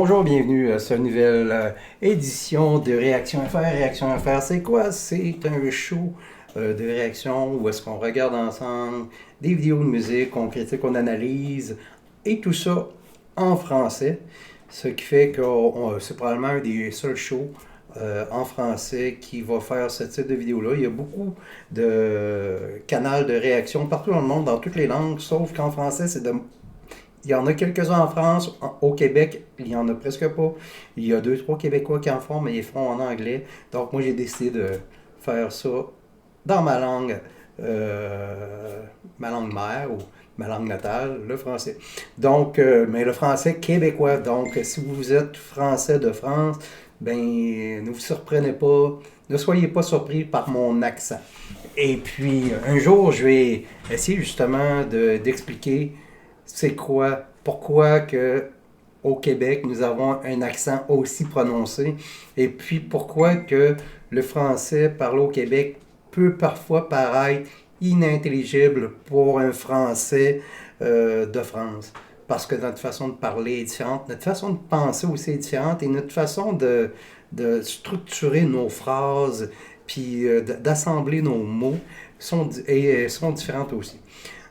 Bonjour, bienvenue à cette nouvelle édition de Réaction FR. Réaction FR, c'est quoi? C'est un show de réaction où est-ce qu'on regarde ensemble des vidéos de musique, on critique, on analyse, et tout ça en français. Ce qui fait que c'est probablement un des seuls shows en français qui va faire ce type de vidéo-là. Il y a beaucoup de canaux de réaction partout dans le monde, dans toutes les langues, sauf qu'en français, il y en a quelques-uns en France. Au Québec, il n'y en a presque pas. Il y a 2-3 Québécois qui en font, mais ils font en anglais. Donc, moi, j'ai décidé de faire ça dans ma langue mère ou ma langue natale, le français. Donc, mais le français québécois. Donc, si vous êtes français de France, ben, ne vous surprenez pas, ne soyez pas surpris par mon accent. Et puis, un jour, je vais essayer justement d'expliquer pourquoi que au Québec, nous avons un accent aussi prononcé, et puis pourquoi que le français parlé au Québec peut parfois paraître inintelligible pour un Français de France. Parce que notre façon de parler est différente, notre façon de penser aussi est différente, et notre façon de structurer nos phrases, puis d'assembler nos mots sont différentes aussi.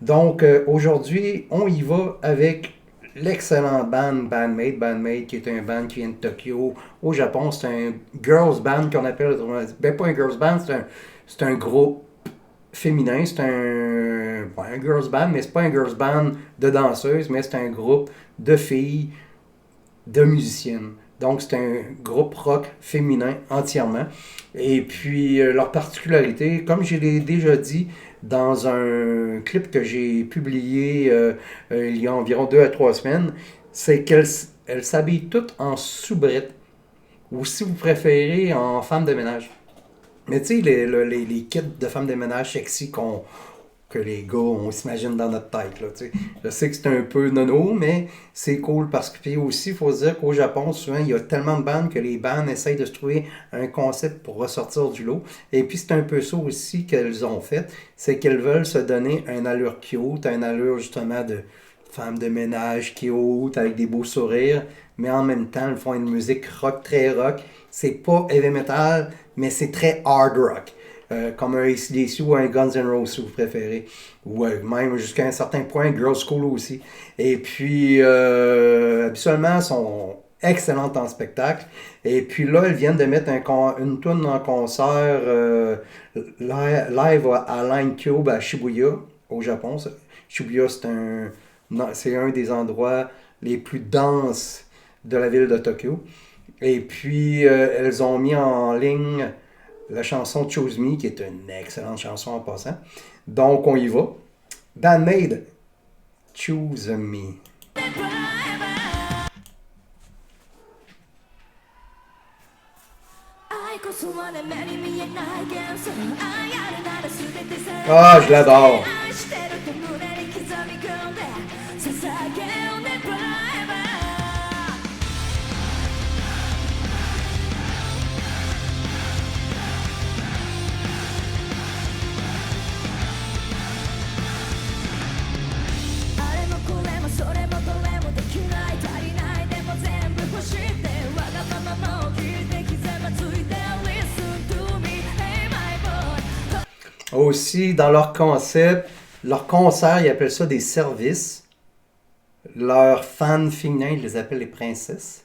Donc, aujourd'hui, on y va avec l'excellent Bandmate. Bandmate, qui est un band qui vient de Tokyo. Au Japon, c'est un girls band qu'on appelle, ben pas un girls band, c'est un groupe féminin. C'est un girls band, mais c'est pas un girls band de danseuses, mais c'est un groupe de filles, de musiciennes. Donc, c'est un groupe rock féminin entièrement. Et puis, leur particularité, comme je l'ai déjà dit dans un clip que j'ai publié il y a environ 2 à 3 semaines, c'est qu'elles s'habillent toutes en soubrette, ou si vous préférez, en femme de ménage. Mais tu sais, les kits de femmes de ménage sexy que les gars, on s'imagine dans notre tête. Là, je sais que c'est un peu nono, mais c'est cool parce que, puis aussi, il faut se dire qu'au Japon, souvent, il y a tellement de bandes que les bandes essayent de se trouver un concept pour ressortir du lot. Et puis, c'est un peu ça aussi qu'elles ont fait, c'est qu'elles veulent se donner une allure cute, une allure justement de femme de ménage cute, avec des beaux sourires, mais en même temps, elles font une musique rock, très rock. C'est pas heavy metal, mais c'est très hard rock. Comme un AC/DC ou un Guns N' Roses si vous préférez, ou même jusqu'à un certain point Girls School aussi. Et puis habituellement elles sont excellentes en spectacle, et puis là elles viennent de mettre une tourne en concert live à Line Cube à Shibuya au Japon. Shibuya, c'est un des endroits les plus denses de la ville de Tokyo. Et puis elles ont mis en ligne la chanson Choose Me, qui est une excellente chanson en passant. Donc, on y va. Bandmate, Choose Me. Ah, je l'adore. Aussi, dans leur concept, leur concert, ils appellent ça des services. Leurs fans féminins, ils les appellent les princesses.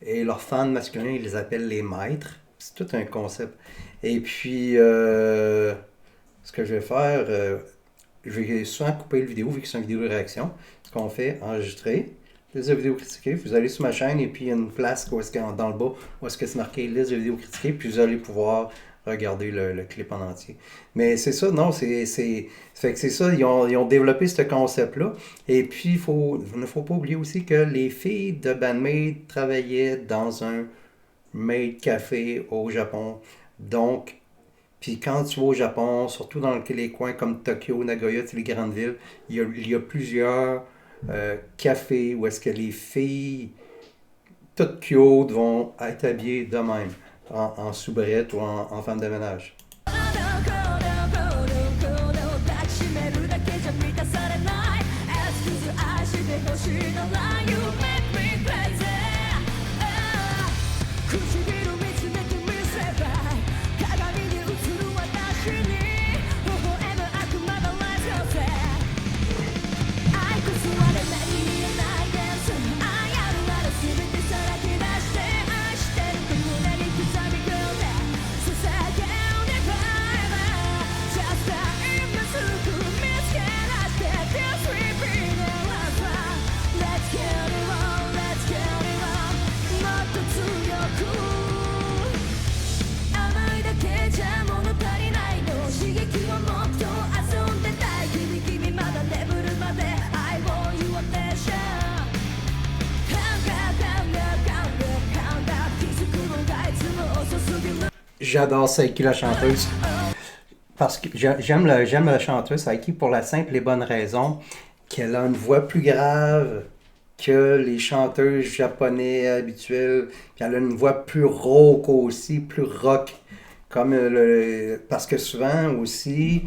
Et leurs fans masculins, ils les appellent les maîtres. C'est tout un concept. Et puis, ce que je vais faire, je vais souvent couper le vidéo, vu que c'est une vidéo de réaction. Ce qu'on fait, enregistrer, liste de vidéos critiquées. Vous allez sur ma chaîne, et puis il y a une place dans le bas où est-ce que c'est marqué liste de vidéos critiquées, puis vous allez pouvoir regarder le clip en entier. Mais c'est ça, non, c'est ça, ils ont développé ce concept-là. Et puis, il ne faut pas oublier aussi que les filles de Bandmate travaillaient dans un maid café au Japon. Donc, puis quand tu vas au Japon, surtout dans les coins comme Tokyo, Nagoya, les grandes villes, il y a plusieurs cafés où est-ce que les filles toutes cute vont être habillées de même, en soubrette ou en femme de ménage. J'adore Saiki, la chanteuse. Parce que j'aime la chanteuse Saiki pour la simple et bonne raison qu'elle a une voix plus grave que les chanteuses japonais habituelles. Puis elle a une voix plus rauque aussi, plus rock. Parce que souvent aussi,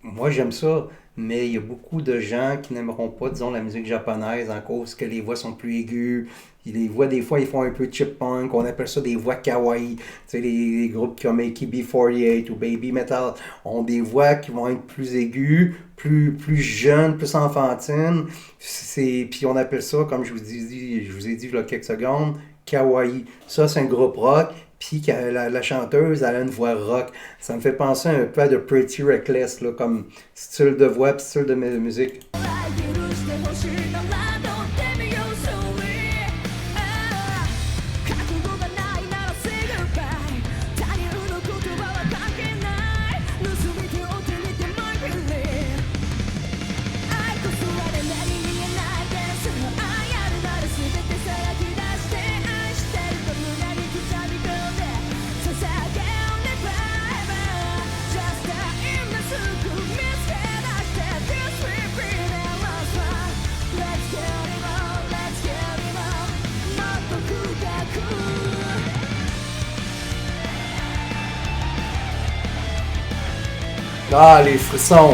moi j'aime ça, mais il y a beaucoup de gens qui n'aimeront pas, disons, la musique japonaise en cause que les voix sont plus aiguës. Les voix, des fois, ils font un peu chip punk, on appelle ça des voix kawaii. Tu sais, les groupes comme AKB48 ou Baby Metal ont des voix qui vont être plus aiguës, plus jeunes, plus enfantines. Puis on appelle ça, comme je vous ai dit il y a quelques secondes, kawaii. Ça, c'est un groupe rock. Puis la chanteuse, elle a une voix rock. Ça me fait penser un peu à de Pretty Reckless, là, comme style de voix, style de musique. Ah, les frissons!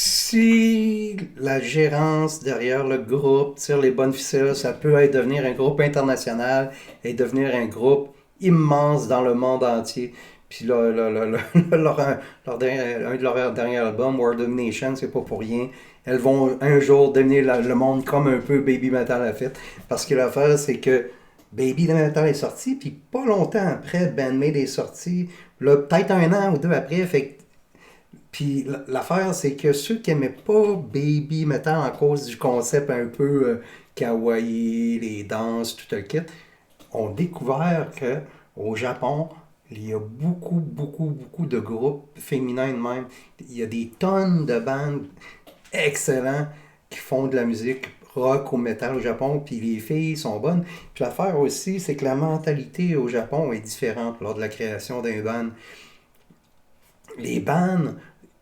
Si la gérance derrière le groupe tire les bonnes ficelles, ça peut être devenir un groupe international et devenir un groupe immense dans le monde entier. Puis un de leurs derniers albums, World of Nations, c'est pas pour rien. Elles vont un jour devenir le monde comme un peu Baby Metal a fait. Parce que l'affaire, c'est que Baby Metal est sorti, puis pas longtemps après, Bandmate est sorti. Là, peut-être un an ou deux après, fait puis l'affaire, c'est que ceux qui n'aimaient pas Baby Metal en cause du concept un peu kawaii, les danses, tout le kit, ont découvert que au Japon, il y a beaucoup de groupes féminins de même. Il y a des tonnes de bandes excellents qui font de la musique rock ou metal au Japon, puis les filles sont bonnes. Puis l'affaire aussi, c'est que la mentalité au Japon est différente lors de la création d'un band. Les bands,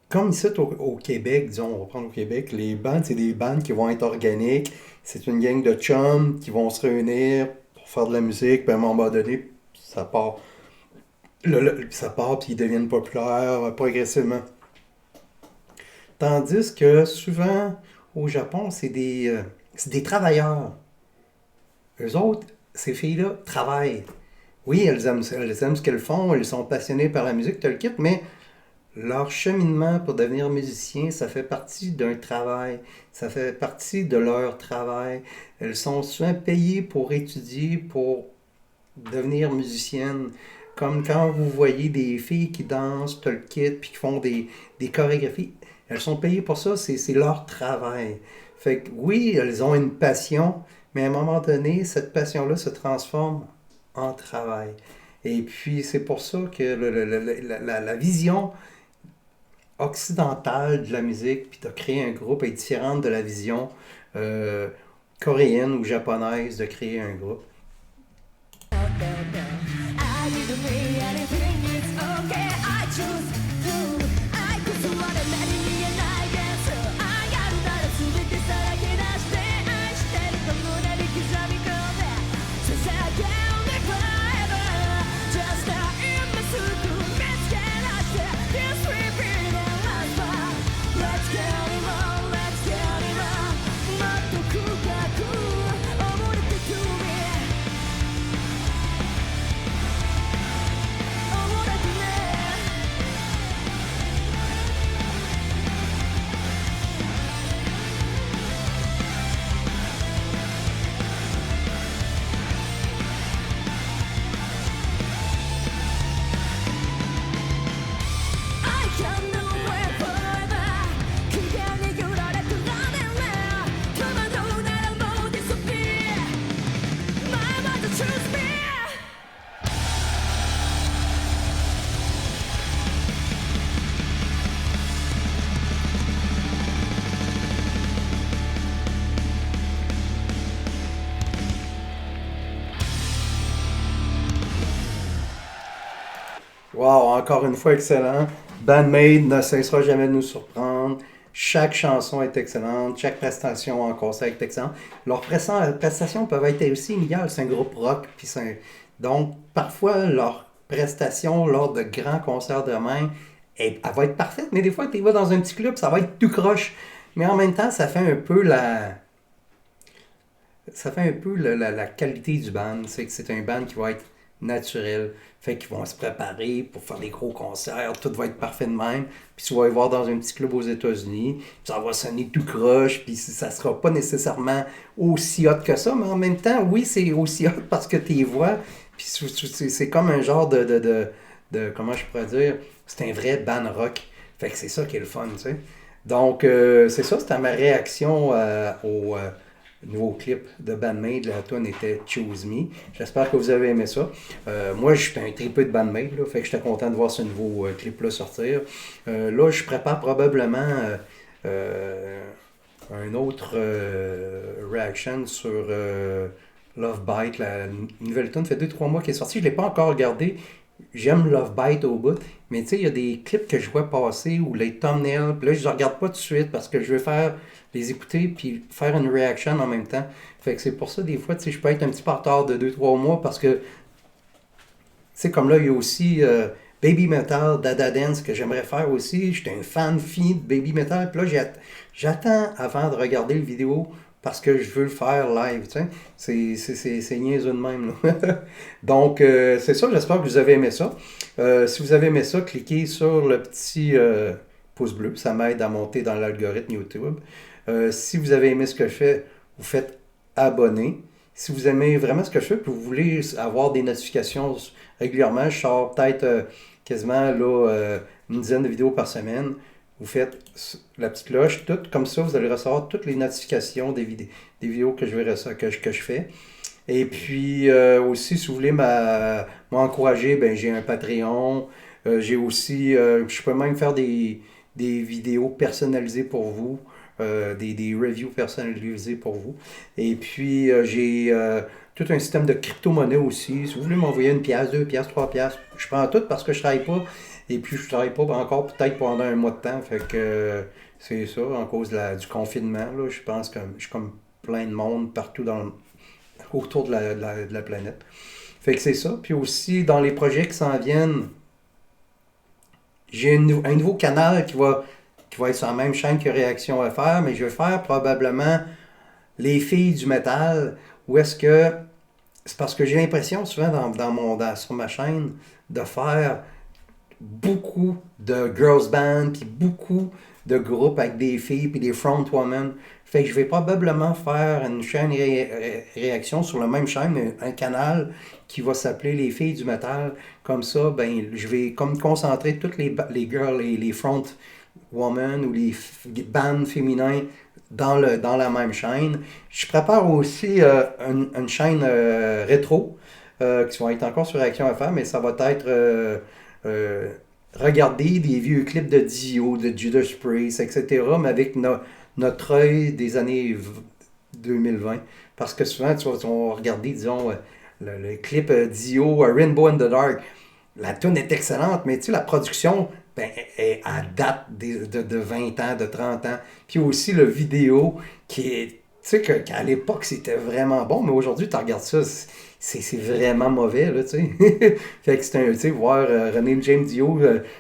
comme ici au Québec, disons, on va prendre au Québec, les bands, c'est des bands qui vont être organiques. C'est une gang de chums qui vont se réunir pour faire de la musique, puis à un moment donné, ça part. Ça part, puis ils deviennent populaires progressivement. Tandis que souvent, au Japon, c'est des travailleurs. Eux autres, ces filles-là, travaillent. Oui, elles aiment ce qu'elles font, elles sont passionnées par la musique, tu le quittes, mais leur cheminement pour devenir musicien, ça fait partie d'un travail. Ça fait partie de leur travail. Elles sont souvent payées pour étudier, pour devenir musiciennes. Comme quand vous voyez des filles qui dansent, tu le quittes, puis qui font des chorégraphies. Elles sont payées pour ça, c'est leur travail. Fait que oui, elles ont une passion, mais à un moment donné, cette passion-là se transforme en travail. Et puis, c'est pour ça que la vision occidentale de la musique, puis de créer un groupe est différente de la vision coréenne ou japonaise de créer un groupe. Wow, encore une fois, excellent. Bandmade ne cessera jamais de nous surprendre. Chaque chanson est excellente, chaque prestation en concert est excellente. Leurs prestations peuvent être aussi inégales. C'est un groupe rock, donc parfois leur prestation lors de grands concerts de même, elle va être parfaite, mais des fois tu vas dans un petit club, ça va être tout croche. Mais en même temps, ça fait un peu la qualité du band. C'est que c'est un band qui va être naturel. Fait qu'ils vont se préparer pour faire des gros concerts. Tout va être parfait de même. Puis tu vas y voir dans un petit club aux États-Unis. Puis ça va sonner tout croche. Puis ça sera pas nécessairement aussi hot que ça. Mais en même temps, oui, c'est aussi hot parce que tu y vois. Puis c'est comme un genre comment je pourrais dire, c'est un vrai band rock. Fait que c'est ça qui est le fun, tu sais. Donc, c'est ça, c'était ma réaction au nouveau clip de Bandmade. La tune était Choose Me. J'espère que vous avez aimé ça. Moi, j'étais un tripeux de Bandmade, là, fait que j'étais content de voir ce nouveau clip-là sortir. Là, je prépare probablement un autre reaction sur Love Bite. La nouvelle tune fait 2-3 mois qu'elle est sortie. Je ne l'ai pas encore regardé. J'aime Love Bite au bout, mais tu sais, il y a des clips que je vois passer ou les thumbnails, puis là, je ne regarde pas tout de suite parce que je veux les écouter puis faire une reaction en même temps. Fait que c'est pour ça, des fois, tu sais, je peux être un petit peu en retard de 2-3 mois parce que, tu sais, comme là, il y a aussi Baby Metal, Dada Dance que j'aimerais faire aussi. J'étais un fan fini de Baby Metal, puis là, j'attends avant de regarder le vidéo parce que je veux le faire live, tu sais. C'est niaiseux de même, là. Donc, c'est ça, j'espère que vous avez aimé ça. Si vous avez aimé ça, cliquez sur le petit pouce bleu, ça m'aide à monter dans l'algorithme YouTube. Si vous avez aimé ce que je fais, vous faites abonner. Si vous aimez vraiment ce que je fais, puis vous voulez avoir des notifications régulièrement, je sors peut-être quasiment là, une dizaine de vidéos par semaine. Vous faites la petite cloche, tout comme ça, vous allez recevoir toutes les notifications des vidéos que je fais. Et puis aussi, si vous voulez m'encourager, ben, j'ai un Patreon. J'ai aussi, je peux même faire des vidéos personnalisées pour vous, des reviews personnalisées pour vous. Et puis, j'ai tout un système de crypto-monnaie aussi. Si vous voulez m'envoyer 1 pièce, 2 pièces, 3 pièces, je prends tout parce que je travaille pas. Et puis, je travaille pas encore peut-être pendant un mois de temps. Fait que c'est ça, en cause du confinement. Là, je pense que je suis comme plein de monde partout autour de la planète. Fait que c'est ça. Puis aussi, dans les projets qui s'en viennent, j'ai un nouveau canal qui va être sur la même chaîne que Réaction FR, mais je vais faire probablement les filles du métal, où est-ce que... C'est parce que j'ai l'impression souvent sur ma chaîne de faire beaucoup de girls band, puis beaucoup de groupes avec des filles, puis des frontwomen. Fait que je vais probablement faire une chaîne réaction sur la même chaîne, mais un canal qui va s'appeler Les filles du métal. Comme ça, ben, je vais comme concentrer toutes les girls, les frontwomen ou les bands féminins dans la même chaîne. Je prépare aussi une chaîne rétro qui va être encore sur Réaction FR, mais ça va être euh, regarder des vieux clips de Dio, de Judas Priest, etc., mais avec notre œil des années 2020. Parce que souvent, on va regarder, disons, le clip Dio, Rainbow in the Dark. La tune est excellente, mais tu sais, la production, ben, est à date de 20 ans, de 30 ans. Puis aussi le vidéo qui est, tu sais, qu'à l'époque, c'était vraiment bon, mais aujourd'hui, tu regardes ça, c'est vraiment mauvais, là, tu sais. Fait que c'est tu sais, voir René James Dio,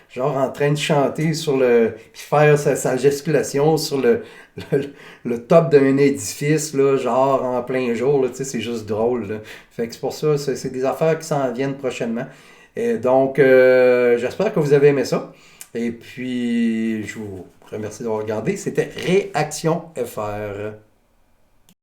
genre en train de chanter puis faire sa gesticulation sur le top d'un édifice, là, genre en plein jour, là, tu sais, c'est juste drôle, là. Fait que c'est pour ça, c'est des affaires qui s'en viennent prochainement. Et donc, j'espère que vous avez aimé ça. Et puis, je vous remercie d'avoir regardé. C'était Réaction FR.